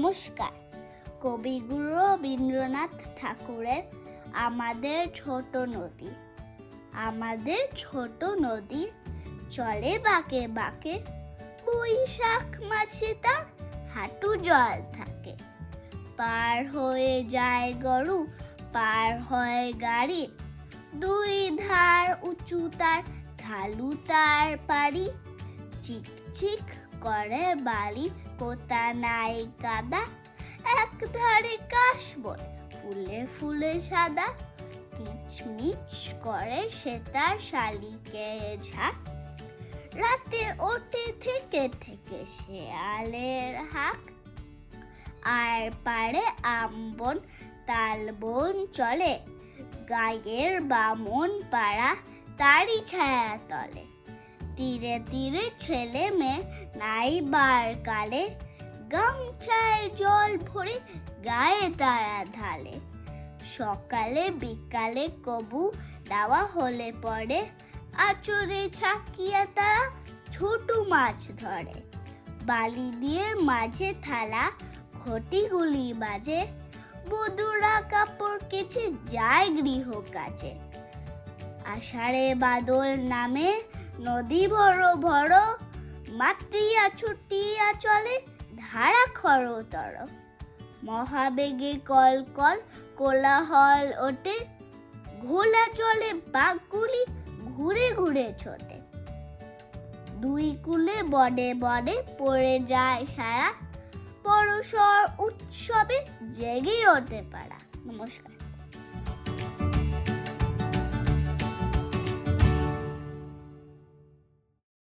নমস্কার। কবিগুরু রবীন্দ্রনাথ ঠাকুরের আমাদের ছোট নদী। আমাদের ছোট নদী চলে বাঁকে বাঁকে, বৈশাখ মাসে তার হাঁটু জল থাকে। পার হয়ে যায় গরু, পার হয় গাড়ি, দুই ধার উঁচু তার, ঢালু তার পাড়ি। চিকচিক করে বালি, পোতা নাই কাদা, এক ধারে কাশবন ফুলে ফুলে সাদা। কিচমিচ করে সে তার শালিকের ঝাঁক, রাতে ওঠে থেকে থেকে শেয়ালের হাঁক। আর পারে আমবন তালবন চলে, গায়ের বামন পাড়া তারই ছায়া তলে। তীরে তীরে ছেলে মেয়ে নাইবার কালে, গামছায় জল ভরে গায়ে তারা ঢালে। সকালে বিকালে কবু দেওয়া হলে পরে, আঁচড়ে ছাকিয়া তারা ছোট মাছ ধরে। বালি দিয়ে মাঝে থালা ঘটিগুলি বাজে, বধূরা কাপড় কেচে যায় গৃহ কাজে। আষাঢ়ে বাদল নামে নদী ভরো ভরো, মাতিয়া ছুটিয়া চলে ধারা খরতর। মহাবেগে কল কল কোলাহল ওঠে, ঘোলা চলে বাঘগুলি ঘুরে ঘুরে ছোটে। দুই কূলে বডে বডে পড়ে যায় সারা, পরশর উৎসবে জেগে ওঠে পাড়া। নমস্কার।